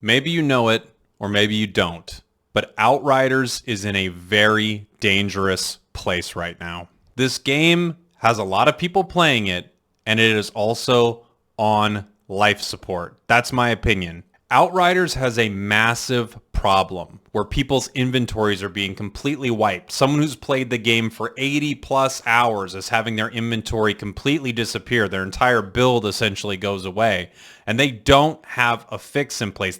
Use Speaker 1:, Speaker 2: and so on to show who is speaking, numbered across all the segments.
Speaker 1: Maybe you know it, or maybe you don't, but Outriders is in a very dangerous place right now. This game has a lot of people playing it, and it is also on life support. That's my opinion. Outriders has a massive problem where people's inventories are being completely wiped. Someone who's played the game for 80 plus hours is having their inventory completely disappear. Their entire build essentially goes away, and they don't have a fix in place.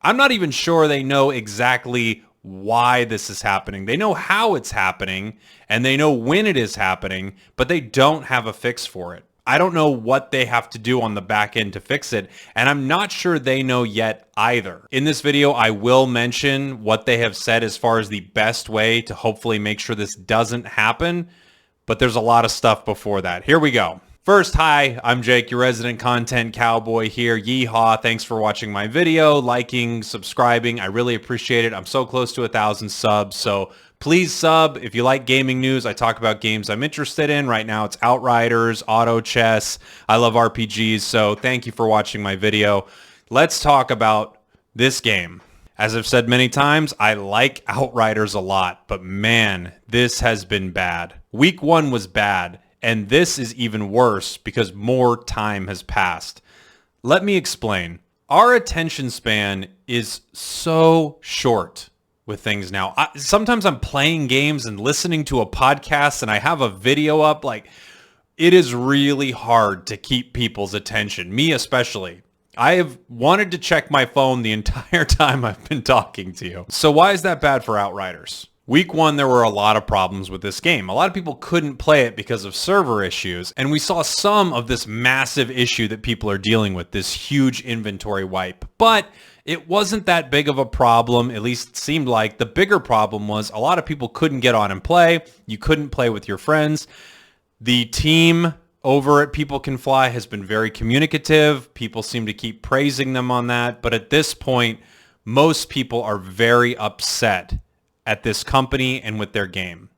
Speaker 1: I'm not even sure they know exactly why this is happening. They know how it's happening, and they know when it is happening, but they don't have a fix for it. I don't know what they have to do on the back end to fix it, and I'm not sure they know yet either. In this video, I will mention what they have said as far as the best way to hopefully make sure this doesn't happen, but there's a lot of stuff before that. Here we go. First, hi, I'm Jake, your resident content cowboy here. Yeehaw, thanks for watching my video, liking, subscribing. I really appreciate it. I'm so close to 1,000 subs, so please sub if you like gaming news. I talk about games I'm interested in. Right now it's Outriders, auto chess. I love RPGs, so thank you for watching my video. Let's talk about this game. As I've said many times, I like Outriders a lot, but man, this has been bad. Week 1 was bad, and this is even worse because more time has passed. Let me explain. Our attention span is so short with things now. Sometimes I'm playing games and listening to a podcast and I have a video up. Like, it is really hard to keep people's attention, me especially. I have wanted to check my phone the entire time I've been talking to you. So why is that bad for Outriders? Week 1, there were a lot of problems with this game. A lot of people couldn't play it because of server issues, and we saw some of this massive issue that people are dealing with, this huge inventory wipe. But it wasn't that big of a problem, at least it seemed like. The bigger problem was a lot of people couldn't get on and play. You couldn't play with your friends. The team over at People Can Fly has been very communicative. People seem to keep praising them on that. But at this point, most people are very upset at this company and with their game.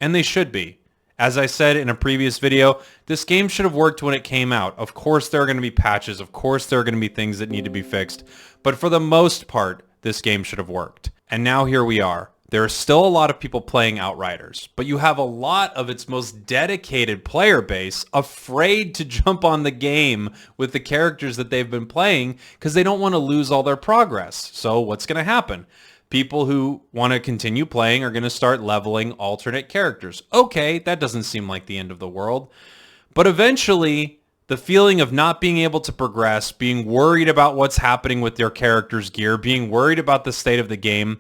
Speaker 1: And they should be. As I said in a previous video, this game should have worked when it came out. Of course there are going to be patches. Of course there are going to be things that need to be fixed. But for the most part, this game should have worked. And now here we are. There are still a lot of people playing Outriders, but you have a lot of its most dedicated player base afraid to jump on the game with the characters that they've been playing because they don't want to lose all their progress. So what's going to happen? People who want to continue playing are going to start leveling alternate characters. Okay, that doesn't seem like the end of the world. But eventually, the feeling of not being able to progress, being worried about what's happening with their character's gear, being worried about the state of the game,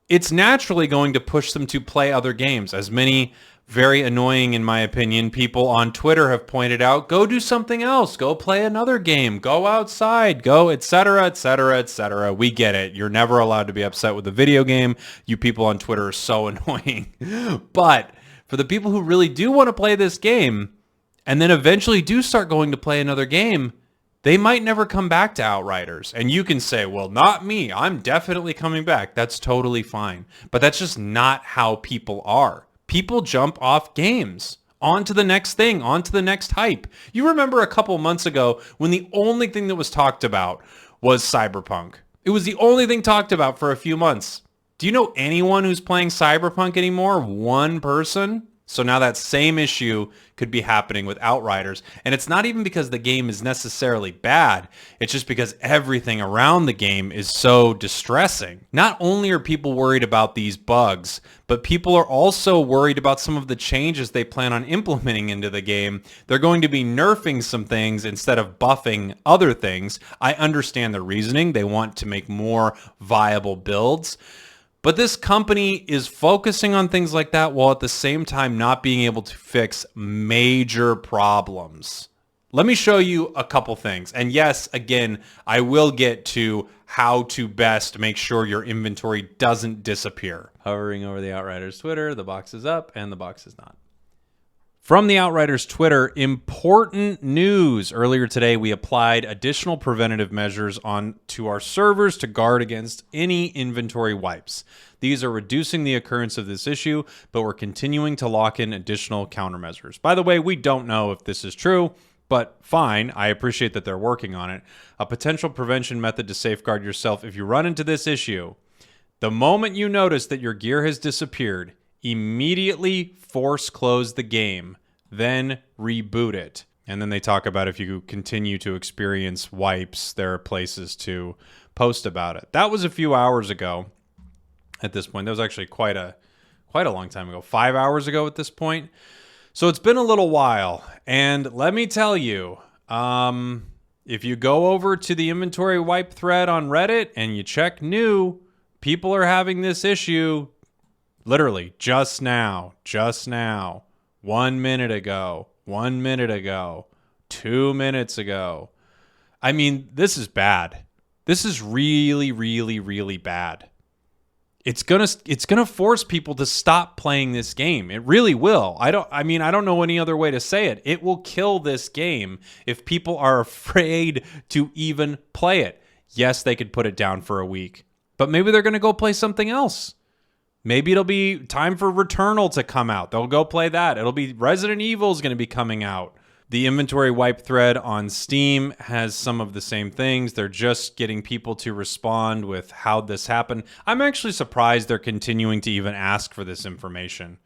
Speaker 1: it's naturally going to push them to play other games. As many very annoying, in my opinion, people on Twitter have pointed out, go do something else, go play another game, go outside, go, etc., etc., etc. We get it. You're never allowed to be upset with a video game. You people on Twitter are so annoying. But for the people who really do want to play this game and then eventually do start going to play another game, they might never come back to Outriders. And you can say, well, not me. I'm definitely coming back. That's totally fine. But that's just not how people are. People jump off games on to the next thing, on to the next hype. You remember a couple months ago when the only thing that was talked about was Cyberpunk. It was the only thing talked about for a few months. Do you know anyone who's playing Cyberpunk anymore? One person? So now that same issue could be happening with Outriders. And it's not even because the game is necessarily bad. It's just because everything around the game is so distressing. Not only are people worried about these bugs, but people are also worried about some of the changes they plan on implementing into the game. They're going to be nerfing some things instead of buffing other things. I understand the reasoning. They want to make more viable builds. But this company is focusing on things like that while at the same time not being able to fix major problems. Let me show you a couple things. And yes, again, I will get to how to best make sure your inventory doesn't disappear. Hovering over the Outriders Twitter, the box is up and the box is not. From the Outriders Twitter, important news. Earlier today, we applied additional preventative measures onto our servers to guard against any inventory wipes. These are reducing the occurrence of this issue, but we're continuing to lock in additional countermeasures. By the way, we don't know if this is true. But fine, I appreciate that they're working on it. A potential prevention method to safeguard yourself if you run into this issue. The moment you notice that your gear has disappeared, immediately force close the game, then reboot it. And then they talk about if you continue to experience wipes, there are places to post about it. That was a few hours ago at this point. That was actually quite a long time ago. 5 hours ago at this point. So it's been a little while. And let me tell you, if you go over to the inventory wipe thread on Reddit and you check new, people are having this issue literally just now, 1 minute ago, 1 minute ago, 2 minutes ago. I mean, this is bad. This is really, really, really bad. It's gonna force people to stop playing this game. It really will. I don't know any other way to say it. It will kill this game if people are afraid to even play it. Yes, they could put it down for a week, but maybe they're gonna go play something else. Maybe it'll be time for Returnal to come out. They'll go play that. It'll be Resident Evil is going to be coming out. The inventory wipe thread on Steam has some of the same things. They're just getting people to respond with how this happened. I'm actually surprised they're continuing to even ask for this information.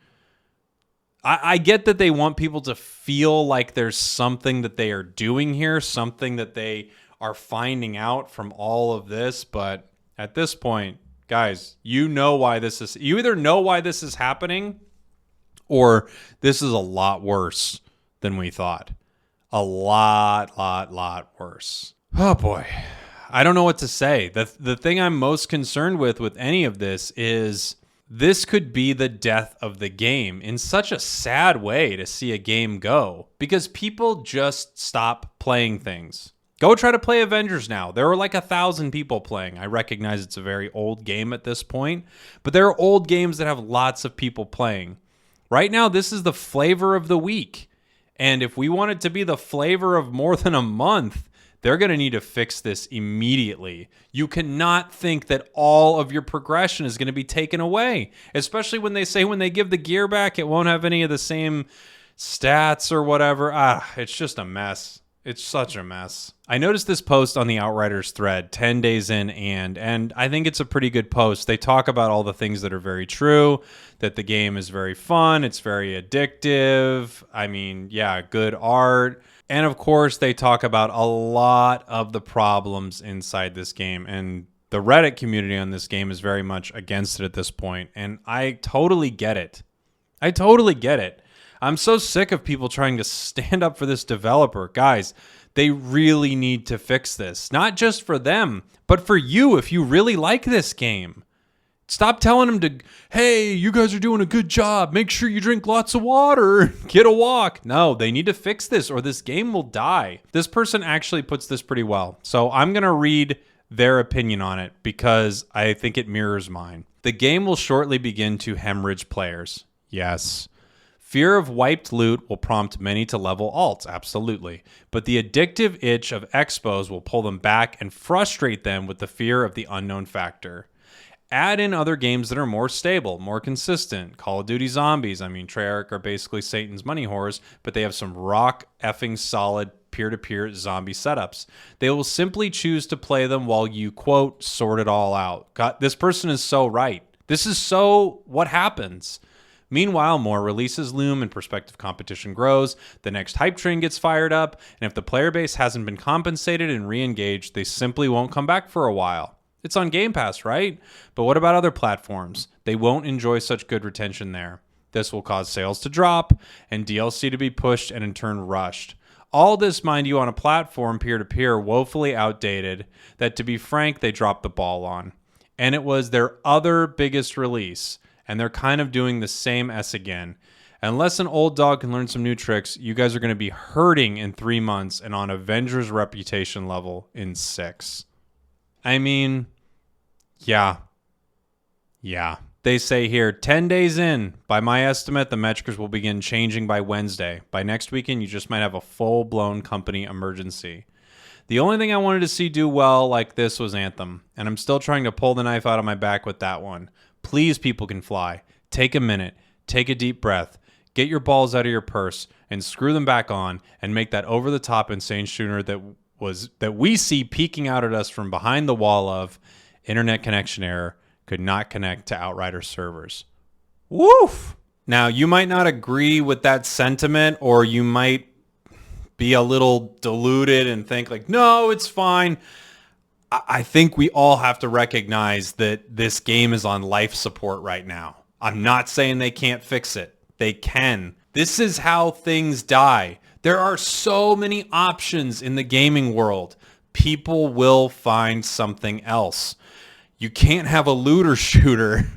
Speaker 1: I get that they want people to feel like there's something that they are doing here, something that they are finding out from all of this, but at this point, guys, you either know why this is happening or this is a lot worse than we thought. A lot worse. Oh boy. I don't know what to say. The thing I'm most concerned with any of this is this could be the death of the game in such a sad way to see a game go because people just stop playing things. Go try to play Avengers now. There are like 1,000 people playing. I recognize it's a very old game at this point, but there are old games that have lots of people playing. Right now, this is the flavor of the week. And if we want it to be the flavor of more than a month, they're going to need to fix this immediately. You cannot think that all of your progression is going to be taken away, especially when they say when they give the gear back, it won't have any of the same stats or whatever. It's just a mess. It's such a mess. I noticed this post on the Outriders thread 10 days in and I think it's a pretty good post. They talk about all the things that are very true, that the game is very fun, it's very addictive. I mean, yeah, good art. And of course, they talk about a lot of the problems inside this game. And the Reddit community on this game is very much against it at this point. And I totally get it. I'm so sick of people trying to stand up for this developer. Guys, they really need to fix this. Not just for them, but for you if you really like this game. Stop telling them to, hey, you guys are doing a good job. Make sure you drink lots of water. Get a walk. No, they need to fix this or this game will die. This person actually puts this pretty well. So I'm going to read their opinion on it because I think it mirrors mine. The game will shortly begin to hemorrhage players. Yes. Fear of wiped loot will prompt many to level alts, absolutely. But the addictive itch of expos will pull them back and frustrate them with the fear of the unknown factor. Add in other games that are more stable, more consistent. Call of Duty Zombies. I mean, Treyarch are basically Satan's money whores, but they have some rock effing solid peer-to-peer zombie setups. They will simply choose to play them while you, quote, sort it all out. God, this person is so right. This is so what happens. Meanwhile, more releases loom and prospective competition grows. The next hype train gets fired up, and if the player base hasn't been compensated and re-engaged, they simply won't come back for a while. It's on Game Pass, right? But what about other platforms? They won't enjoy such good retention there. This will cause sales to drop and DLC to be pushed and in turn rushed. All this, mind you, on a platform peer-to-peer woefully outdated that, to be frank, they dropped the ball on. And it was their other biggest release. And they're kind of doing the same S again. Unless an old dog can learn some new tricks, you guys are going to be hurting in 3 months and on Avengers reputation level in 6. I mean, yeah. They say here, 10 days in, by my estimate, the metrics will begin changing by Wednesday. By next weekend, you just might have a full-blown company emergency. The only thing I wanted to see do well like this was Anthem, and I'm still trying to pull the knife out of my back with that one. Please, people can fly. Take a minute. Take a deep breath. get your balls out of your purse and screw them back on and make that over-the-top insane shooter that we see peeking out at us from behind the wall of internet connection error, could not connect to Outriders servers. Woof! Now, you might not agree with that sentiment, or you might be a little deluded and think like, no, it's fine. I think we all have to recognize that this game is on life support right now. I'm not saying they can't fix it. They can. This is how things die. There are so many options in the gaming world. People will find something else. You can't have a looter shooter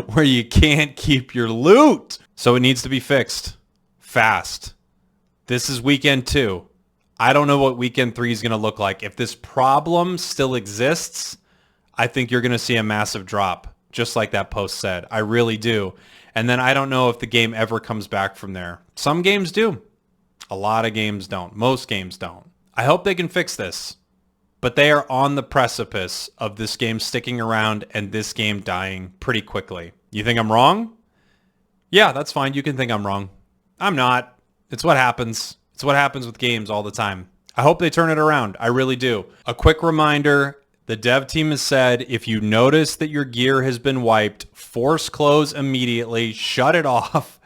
Speaker 1: where you can't keep your loot. So it needs to be fixed fast. This is weekend 2. I don't know what weekend 3 is going to look like. If this problem still exists, I think you're going to see a massive drop, just like that post said. I really do. And then I don't know if the game ever comes back from there. Some games do. A lot of games don't. Most games don't. I hope they can fix this. But they are on the precipice of this game sticking around and this game dying pretty quickly. You think I'm wrong? Yeah, that's fine. You can think I'm wrong. I'm not. It's what happens. It's what happens with games all the time. I hope they turn it around. I really do. A quick reminder, the dev team has said if you notice that your gear has been wiped, force close immediately, shut it off,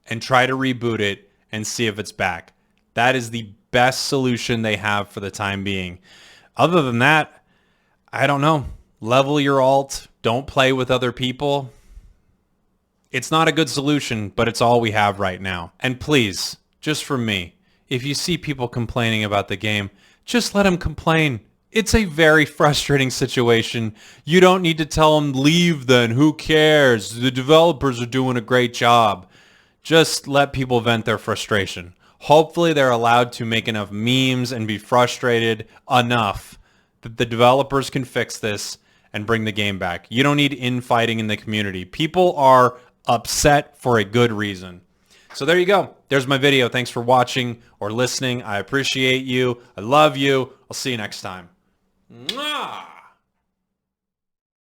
Speaker 1: and try to reboot it and see if it's back. That is the best solution they have for the time being. Other than that, I don't know. Level your alt. Don't play with other people. It's not a good solution, but it's all we have right now. And please, just from me, if you see people complaining about the game, just let them complain. It's a very frustrating situation. You don't need to tell them, leave then, who cares? The developers are doing a great job. Just let people vent their frustration. Hopefully they're allowed to make enough memes and be frustrated enough that the developers can fix this and bring the game back. You don't need infighting in the community. People are upset for a good reason. So there you go. There's my video. Thanks for watching or listening. I appreciate you. I love you. I'll see you next time. Mwah!